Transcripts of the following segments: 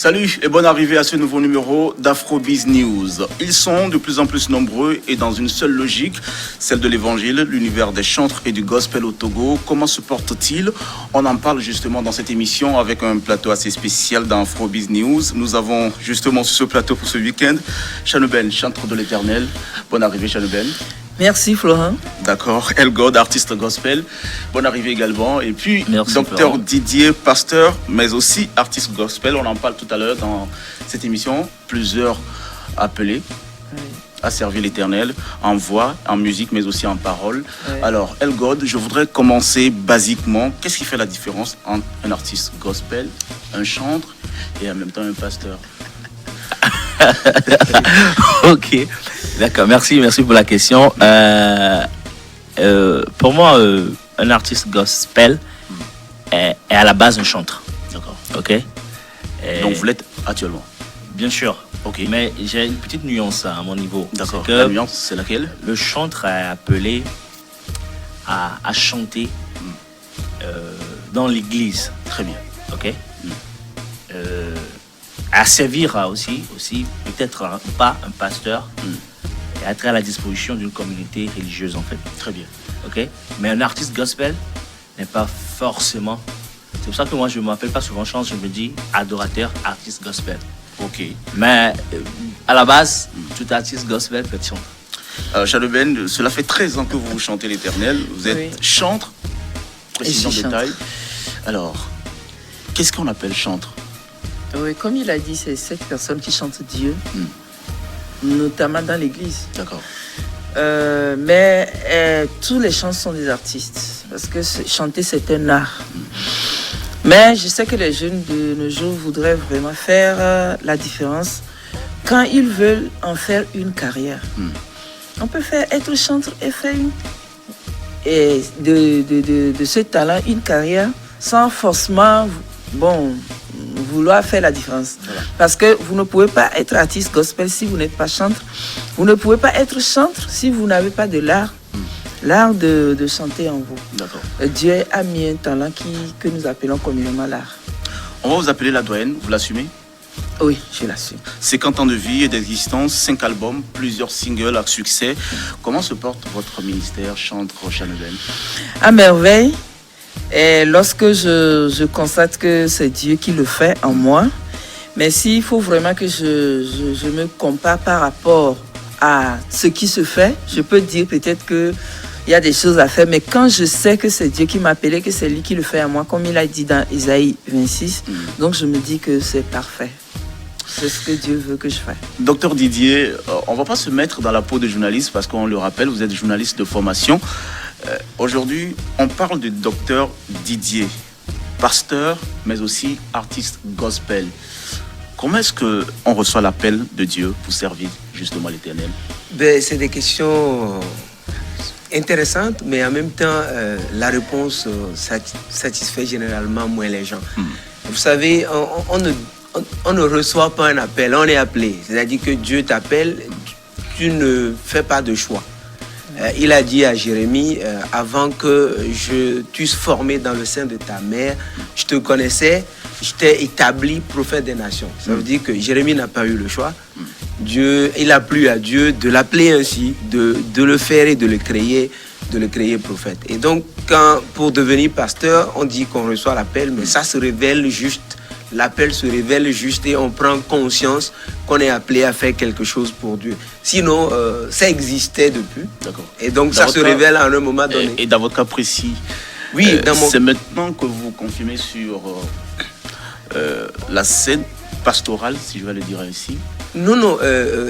Salut et bonne arrivée à ce nouveau numéro d'Afrobiz News. Ils sont de plus en plus nombreux et dans une seule logique, celle de l'évangile, l'univers des chantres et du gospel au Togo. Comment se porte-t-il? On en parle justement dans cette émission avec un plateau assez spécial d'Afrobiz News. Nous avons justement sur ce plateau pour ce week-end Chanouben, chantre de l'Éternel. Bonne arrivée Chanouben. Merci Florent. D'accord. Elgod, artiste gospel. Bonne arrivée également. Et puis, Merci, docteur Florent. Didier, pasteur, mais aussi artiste gospel. On en parle tout à l'heure dans cette émission. Plusieurs appelés à servir l'Éternel en voix, en musique, mais aussi en parole. Oui. Alors, Elgod, je voudrais commencer basiquement. Qu'est-ce qui fait la différence entre un artiste gospel, un chantre et en même temps un pasteur? Ok, d'accord, merci pour la question. Pour moi, un artiste gospel est à la base un chantre. D'accord. Ok. Donc, vous l'êtes actuellement. Bien sûr. Ok. Mais j'ai une petite nuance à mon niveau. D'accord. C'est que La nuance, c'est laquelle? le chantre est appelé à chanter dans l'église. Très bien. Ok. À servir aussi peut-être pas un pasteur, et être à la disposition d'une communauté religieuse en fait. Très bien. Ok. Mais un artiste gospel n'est pas forcément. C'est pour ça que moi je ne m'appelle pas souvent chanteur, je me dis adorateur, artiste gospel. Ok. Mais à la base, tout artiste gospel peut chanter. Chanouben, cela fait 13 ans que vous chantez l'Éternel. Vous êtes Oui. chantre, précision Et je détail. Alors, qu'est-ce qu'on appelle chantre? Oui, comme il a dit, c'est cette personne qui chante Dieu, notamment dans l'église. D'accord. Mais tous les chants sont des artistes, parce que chanter c'est un art. Mais je sais que les jeunes de nos jours voudraient vraiment faire la différence quand ils veulent en faire une carrière. On peut être chanteur et faire et de ce talent une carrière sans forcément vouloir faire la différence. Voilà. Parce que vous ne pouvez pas être artiste gospel si vous n'êtes pas chantre. Vous ne pouvez pas être chantre si vous n'avez pas de l'art. L'art de chanter en vous. D'accord. Dieu a mis un talent que nous appelons communément l'art. On va vous appeler la doyenne, vous l'assumez? Oui, je l'assume. 50 ans de vie et d'existence, 5 albums, plusieurs singles à succès. Comment se porte votre ministère chantre Chanouben? À merveille. Et lorsque je constate que c'est Dieu qui le fait en moi, mais s'il faut vraiment que je me compare par rapport à ce qui se fait, je peux dire peut-être qu'il y a des choses à faire, mais quand je sais que c'est Dieu qui m'a appelé, que c'est lui qui le fait à moi, comme il a dit dans Isaïe 26, donc je me dis que c'est parfait. C'est ce que Dieu veut que je fasse. Docteur Didier, on ne va pas se mettre dans la peau de journaliste parce qu'on le rappelle, vous êtes journaliste de formation. Aujourd'hui, on parle de docteur Didier, pasteur, mais aussi artiste gospel. Comment est-ce qu'on reçoit l'appel de Dieu pour servir justement l'Éternel? C'est des questions intéressantes, mais en même temps, la réponse satisfait généralement moins les gens. Vous savez, on ne reçoit pas un appel, on est appelé. C'est-à-dire que Dieu t'appelle, tu ne fais pas de choix. Il a dit à Jérémie, avant que je t'eusse formé dans le sein de ta mère, je te connaissais, je t'ai établi prophète des nations. Ça veut dire que Jérémie n'a pas eu le choix. Il a plu à Dieu de l'appeler ainsi, de le faire et de le créer prophète. Et donc, pour devenir pasteur, on dit qu'on reçoit l'appel, mais ça se révèle juste. L'appel se révèle juste et on prend conscience qu'on est appelé à faire quelque chose pour Dieu. Sinon, ça existait depuis. D'accord. Et donc, Dans ça votre se cas, révèle à un moment donné. Et dans votre cas précis, Oui, c'est maintenant que vous confirmez sur la scène pastorale, si je vais le dire ainsi. Non,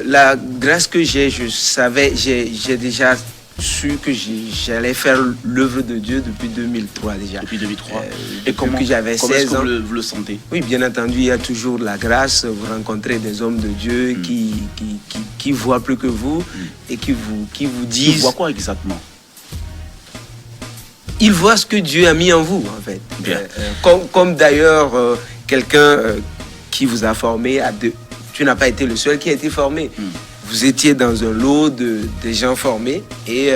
la grâce que j'ai, je savais, j'ai déjà su que j'allais faire l'œuvre de Dieu depuis 2003 déjà. Depuis 2003. Et comment que j'avais 16 est-ce que ans. vous le sentez? Oui, bien entendu, il y a toujours la grâce. Vous rencontrez des hommes de Dieu qui voient plus que vous et qui vous Tu disent... vois quoi exactement? Ils voient ce que Dieu a mis en vous, en fait. Bien. Comme d'ailleurs, quelqu'un qui vous a formé, tu n'as pas été le seul qui a été formé. Vous étiez dans un lot de gens formés et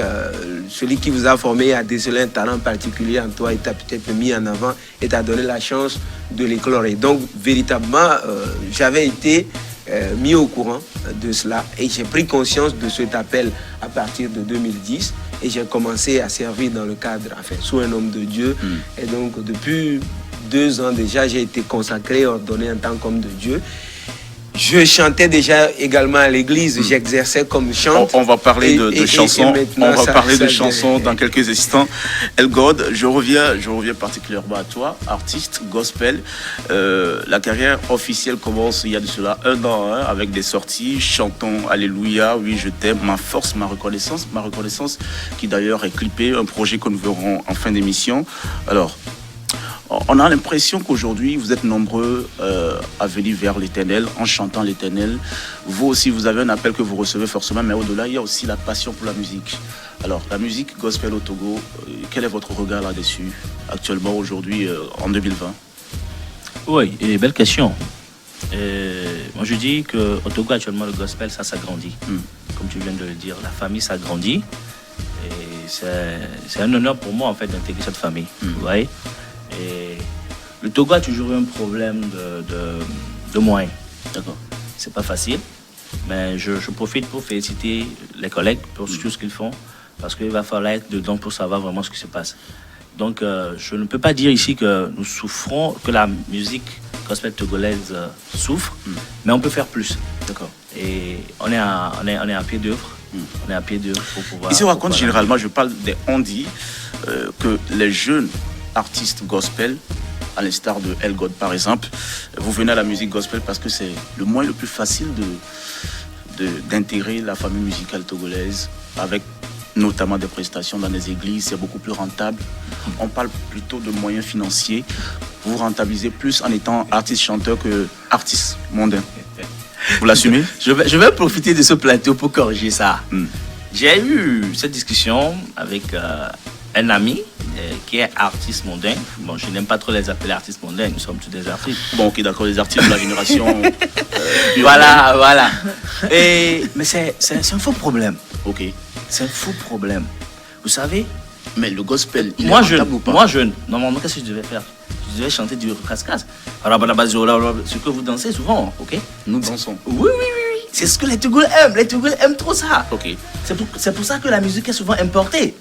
celui qui vous a formé a décelé un talent particulier en toi et t'a peut-être mis en avant et t'a donné la chance de l'éclore. Donc, véritablement, j'avais été mis au courant de cela et j'ai pris conscience de cet appel à partir de 2010 et j'ai commencé à servir dans le cadre, enfin, sous un homme de Dieu. Et donc, depuis 2 ans déjà, j'ai été consacré, ordonné en tant qu'homme de Dieu. Je chantais déjà également à l'église, j'exerçais comme chanteur. On va parler de chansons. On va parler de chansons dans quelques instants. Elgod, je reviens particulièrement à toi, artiste gospel. La carrière officielle commence il y a de cela 1 an, avec des sorties. Chantons Alléluia, oui je t'aime, ma force, ma reconnaissance qui d'ailleurs est clippée, un projet que nous verrons en fin d'émission. Alors, on a l'impression qu'aujourd'hui, vous êtes nombreux à venir vers l'Éternel, en chantant l'Éternel. Vous aussi, vous avez un appel que vous recevez forcément, mais au-delà, il y a aussi la passion pour la musique. Alors, la musique gospel au Togo, quel est votre regard là-dessus, actuellement, aujourd'hui, en 2020? Oui, et belle question. Moi, je dis qu'au Togo, actuellement, le gospel, ça s'agrandit. Comme tu viens de le dire, la famille s'agrandit. Et c'est un honneur pour moi, en fait, d'intégrer cette famille. Vous voyez? Et le Togo a toujours eu un problème de moyens. D'accord. C'est pas facile, mais je profite pour féliciter les collègues pour tout ce qu'ils font, parce qu'il va falloir être dedans pour savoir vraiment ce qui se passe. Donc, je ne peux pas dire ici que nous souffrons, que la musique gospel togolaise souffre, mais on peut faire plus. D'accord. Et on est à pied d'œuvre. On est à pied d'œuvre pour pouvoir... Ici, on raconte généralement, je parle des on-dit, que les jeunes artistes gospel, à l'instar de Elgod par exemple, vous venez à la musique gospel parce que c'est le moyen le plus facile d'intégrer la famille musicale togolaise, avec notamment des prestations dans les églises, c'est beaucoup plus rentable. On parle plutôt de moyens financiers. Vous rentabilisez plus en étant artiste-chanteur que artiste mondain. Vous l'assumez? Je vais profiter de ce plateau pour corriger ça. J'ai eu cette discussion avec un ami qui est artiste mondain. Bon, je n'aime pas trop les appeler artistes mondains, nous sommes tous des artistes. Bon, ok, d'accord, les artistes de la génération. Voilà. Mais c'est un faux problème. Ok. C'est un faux problème. Vous savez, mais le gospel, il moi, est rentable ou pas? Moi, jeune, normalement, qu'est-ce que je devais faire? Je devais chanter du cascas. Ce que vous dansez souvent, ok? Nous dansons. Oui. C'est ce que les Togolais aiment. Les Togolais aiment trop ça. Ok. C'est pour ça que la musique est souvent importée.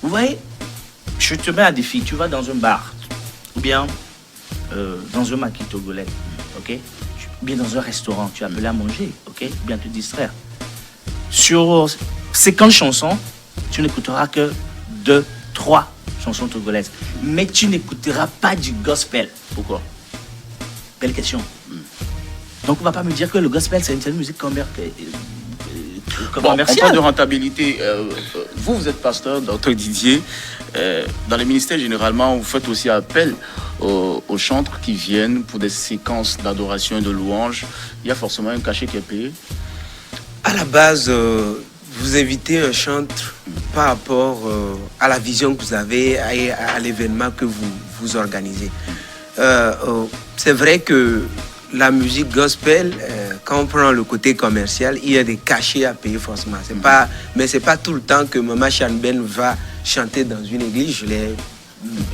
Vous voyez? Je te mets à défi. Tu vas dans un bar, ou bien dans un maquis togolais, ok? Ou bien dans un restaurant, tu es appelé à manger, ok? Ou bien te distraire. Sur 50 chansons, tu n'écouteras que 2, 3 chansons togolaises. Mais tu n'écouteras pas du gospel. Pourquoi? Belle question. Donc on ne va pas me dire que le gospel, c'est une musique commerciale. Bon, on parle de rentabilité. Vous êtes pasteur, docteur Didier. Dans les ministères, généralement, vous faites aussi appel aux chantres qui viennent pour des séquences d'adoration et de louange. Il y a forcément un cachet qui est payé. À la base, vous invitez un chantre par rapport à la vision que vous avez et à l'événement que vous organisez. C'est vrai que la musique gospel, quand on prend le côté commercial, il y a des cachets à payer forcément. Mais ce n'est pas tout le temps que Mama Chanben va chanter dans une église.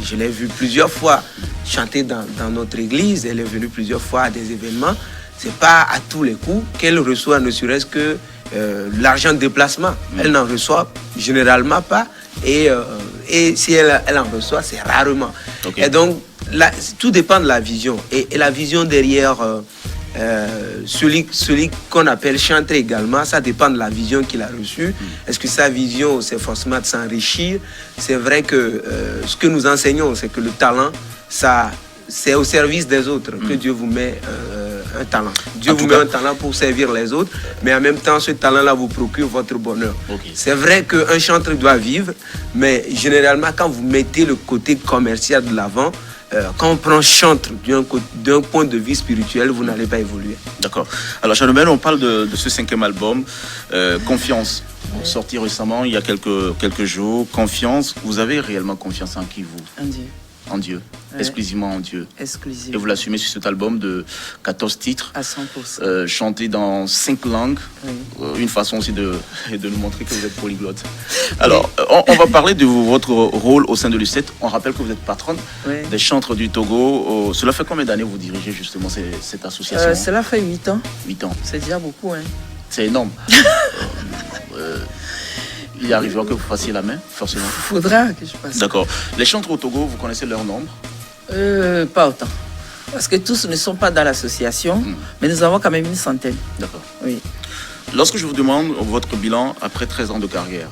Je l'ai vu plusieurs fois chanter dans notre église. Elle est venue plusieurs fois à des événements. Ce n'est pas à tous les coups qu'elle reçoit ne serait-ce que l'argent de déplacement. Elle n'en reçoit généralement pas. Et si elle en reçoit, c'est rarement. Okay. Et donc, tout dépend de la vision. Et la vision derrière celui qu'on appelle chanteur également, ça dépend de la vision qu'il a reçue. Est-ce que sa vision, c'est forcément de s'enrichir? C'est vrai que ce que nous enseignons, c'est que le talent, c'est au service des autres que Dieu vous met un talent. Dieu vous met un talent pour servir les autres, mais en même temps, ce talent-là vous procure votre bonheur. Okay. C'est vrai qu'un chanteur doit vivre, mais généralement, quand vous mettez le côté commercial de l'avant, quand on prend chantre d'un point de vue spirituel, vous n'allez pas évoluer. D'accord. Alors, Chanben, on parle de ce 5e album, Confiance, sorti récemment, il y a quelques jours. Confiance, vous avez réellement confiance en qui, vous? En Dieu. En Dieu. Ouais. Exclusivement en Dieu. Exclusive. Et vous l'assumez sur cet album de 14 titres. À 100%. Chanté dans 5 langues. Oui. Une façon aussi de nous montrer que vous êtes polyglotte. Alors, on va parler de votre rôle au sein de l'U7. On rappelle que vous êtes patronne des chantres du Togo. Cela fait combien d'années vous dirigez justement cette association? Cela fait 8 ans. 8 ans. C'est déjà beaucoup. Hein. C'est énorme. Il arrivera que vous fassiez la main, forcément. Faudra que je passe. D'accord. Les chantres au Togo, vous connaissez leur nombre? Pas autant. Parce que tous ne sont pas dans l'association, mais nous avons quand même une centaine. D'accord. Oui. Lorsque je vous demande votre bilan après 13 ans de carrière,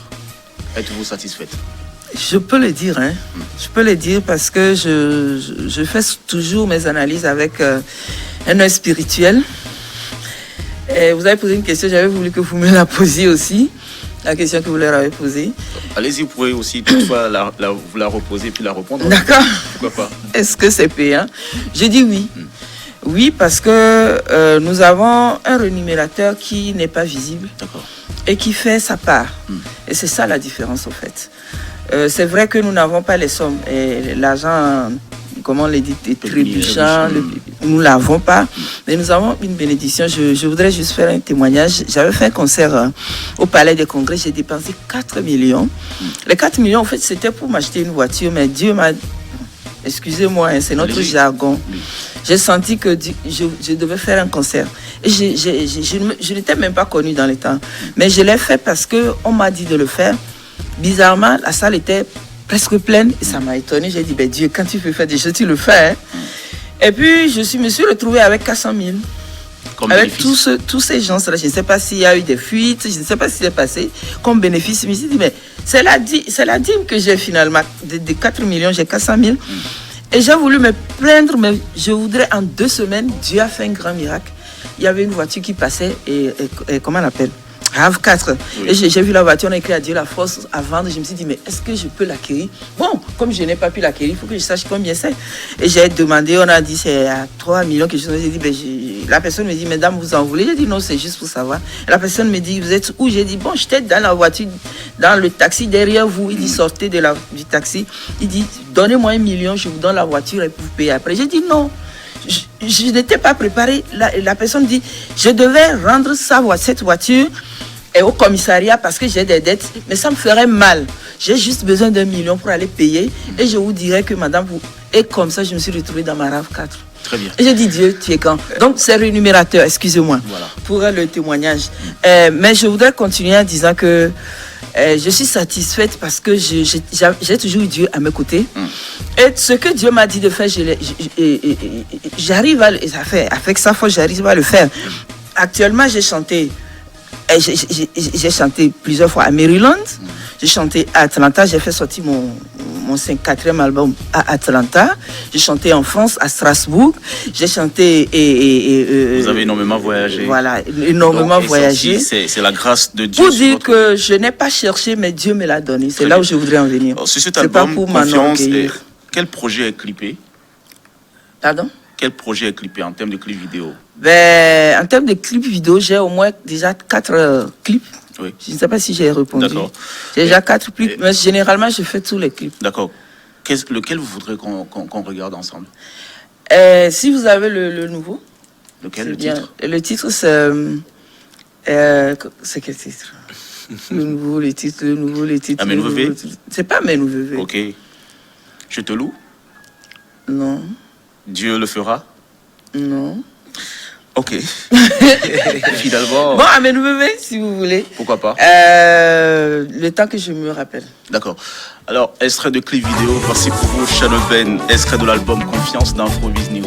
êtes-vous satisfaite? Je peux le dire, hein. Je peux le dire parce que je fais toujours mes analyses avec un œil spirituel. Et vous avez posé une question, j'avais voulu que vous me la posiez aussi. La question que vous leur avez posée. Allez-y, vous pouvez aussi toutefois vous la reposer et puis la répondre. D'accord. Pourquoi pas? Est-ce que c'est payant? Je dis oui. Oui, parce que nous avons un rémunérateur qui n'est pas visible. D'accord. Et qui fait sa part. Et c'est ça la différence, au fait. C'est vrai que nous n'avons pas les sommes. Et l'argent, comment on les dit, est trébuchant. Nous ne l'avons pas. Mais nous avons une bénédiction. Je voudrais juste faire un témoignage. J'avais fait un concert au Palais des Congrès. J'ai dépensé 4 millions. Les 4 millions, en fait, c'était pour m'acheter une voiture. Mais Dieu m'a... Excusez-moi, hein, c'est notre jargon. J'ai senti que je devais faire un concert. Et je n'étais même pas connue dans les temps. Mais je l'ai fait parce qu'on m'a dit de le faire. Bizarrement, la salle était presque pleine. Et ça m'a étonnée. J'ai dit, ben Dieu, quand tu peux faire des choses, tu le fais. Hein. Et puis, je me suis retrouvée avec 400 000. Comme avec tous ces gens-là. Je ne sais pas s'il y a eu des fuites. Je ne sais pas ce qui s'est passé. Comme bénéfice, je me suis dit, mais c'est la dîme que j'ai finalement. Des 4 millions, j'ai 400 000. Et j'ai voulu me plaindre, mais je voudrais en 2 semaines, Dieu a fait un grand miracle. Il y avait une voiture qui passait, et comment on l'appelle? RAV4. Oui. Et j'ai vu la voiture, on a écrit à Dieu la force à vendre. Je me suis dit, mais est-ce que je peux l'acquérir? Bon, comme je n'ai pas pu l'acquérir, il faut que je sache combien c'est. Et j'ai demandé, on a dit c'est à 3 millions que je me suis dit, ben, la personne me dit, mesdames, vous en voulez? J'ai dit non, c'est juste pour savoir. Et la personne me dit, vous êtes où? J'ai dit, bon, j'étais dans la voiture, dans le taxi derrière vous. Il dit, sortez du taxi. Il dit, donnez-moi 1 million, je vous donne la voiture et vous payez après. J'ai dit non. Je n'étais pas préparé. La personne dit, je devais rendre cette voiture et au commissariat parce que j'ai des dettes, mais ça me ferait mal. J'ai juste besoin d'1 million pour aller payer et je vous dirais que madame, vous... Et comme ça, je me suis retrouvée dans ma RAV4. Très bien. Et j'ai dit, Dieu, tu es quand? Donc, c'est rémunérateur, excusez-moi, voilà, pour le témoignage. Mais je voudrais continuer en disant que je suis satisfaite parce que j'ai toujours eu Dieu à mes côtés. Et ce que Dieu m'a dit de faire, j'arrive à le faire. Avec sa force, j'arrive à le faire. Actuellement, j'ai chanté plusieurs fois à Maryland. J'ai chanté à Atlanta. J'ai fait sortir mon 4e album à Atlanta. J'ai chanté en France, à Strasbourg. J'ai chanté vous avez énormément voyagé. Voilà, énormément voyagé. C'est la grâce de Dieu. Pour dire que je n'ai pas cherché, mais Dieu me l'a donné. C'est là où je voudrais en venir. Sur cet album, Confiance, quel projet est clippé? Pardon? Quel projet est clippé en termes de clip vidéo? Ben, en termes de clip vidéo, j'ai au moins déjà 4 clips. Oui. Je ne sais pas si j'ai répondu. D'accord. J'ai déjà 4 clips, mais généralement, je fais tous les clips. D'accord. Lequel vous voudrez qu'on regarde ensemble? Si vous avez le nouveau. Lequel, le titre? Le titre, c'est... c'est quel titre? Le nouveau, le titre. Amen Veuve? C'est pas Amen Veuve. Ok. Je te loue? Non. Dieu le fera? Non. Ok. Finalement. Bon, Amen Veuve, si vous voulez. Pourquoi pas? Le temps que je me rappelle. D'accord. Alors, extrait de clip vidéo, voici pour vous, Shannon Ben, extrait de l'album Confiance d'Afrobiz News.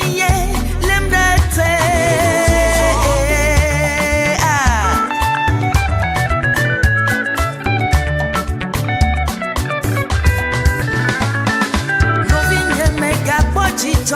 Yes, On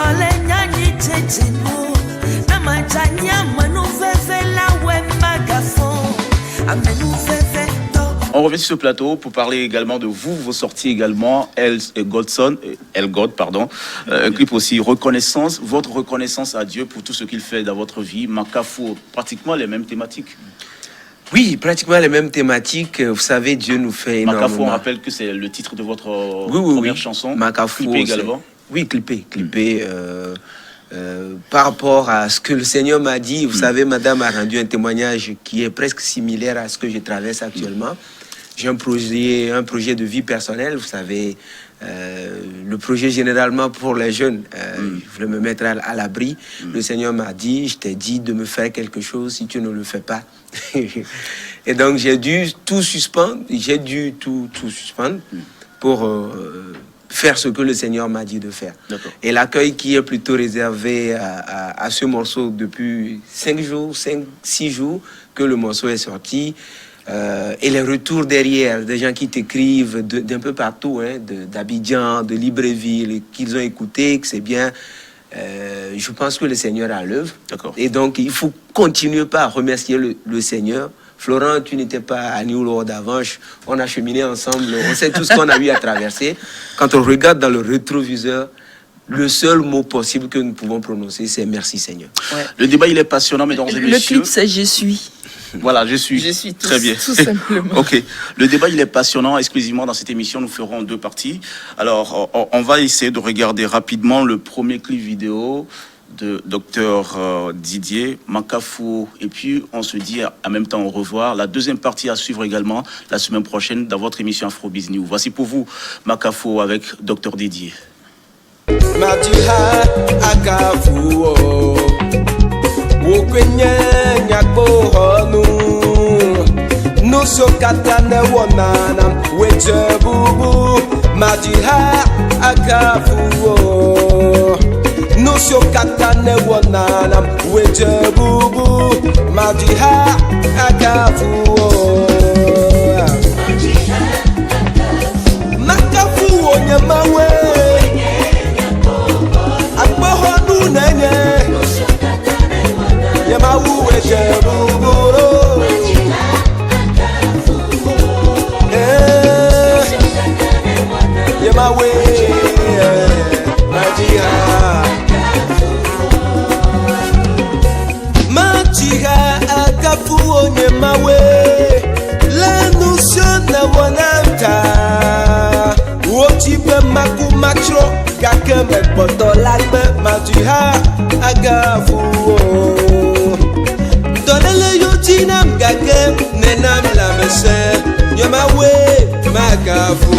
revient sur ce plateau pour parler également de vous, vos sorties également, El-God, pardon. Un clip aussi, reconnaissance, votre reconnaissance à Dieu pour tout ce qu'il fait dans votre vie. Makafo, pratiquement les mêmes thématiques. Oui, pratiquement les mêmes thématiques. Vous savez, Dieu nous fait énormément. Makafo, on rappelle que c'est le titre de votre première chanson. Makafo, clippé également. Oui, clippé. Par rapport à ce que le Seigneur m'a dit, vous savez, madame a rendu un témoignage qui est presque similaire à ce que je traverse actuellement. J'ai un projet de vie personnelle, vous savez, le projet généralement pour les jeunes, je voulais me mettre à l'abri. Le Seigneur m'a dit, je t'ai dit de me faire quelque chose si tu ne le fais pas. Et donc j'ai dû tout suspendre, pour faire ce que le Seigneur m'a dit de faire. Et l'accueil qui est plutôt réservé à ce morceau depuis 5-6 jours que le morceau est sorti, et les retours derrière, des gens qui t'écrivent d'un peu partout, hein, d'Abidjan, de Libreville, qu'ils ont écouté, que c'est bien. Je pense que le Seigneur a l'œuvre. Et donc, il faut continuer par remercier le Seigneur. Florent, tu n'étais pas à New Lord avant. On a cheminé ensemble. On sait tout ce qu'on a eu à traverser. Quand on regarde dans le rétroviseur, le seul mot possible que nous pouvons prononcer, c'est merci Seigneur. Ouais. Le débat, il est passionnant, mesdames et messieurs. Le clip, c'est Je suis. Voilà, je suis très bien. Tout simplement. Ok. Le débat, il est passionnant. Exclusivement dans cette émission, nous ferons 2 parties. Alors, on va essayer de regarder rapidement le premier clip vidéo de Dr Didier, Makafo. Et puis, on se dit en même temps au revoir. La deuxième partie à suivre également la semaine prochaine dans votre émission Afrobiz News. Voici pour vous Makafo avec Dr Didier. Madiha Akafu Wokwenye Nyakohonu Nuso Katane Wonana Wejebubu Madiha Akafu Nuso Katane Wonana Wejebubu Madiha Akafu Makafu Onyemawe Donele yotinam gake nenam la mese Yamawe magafu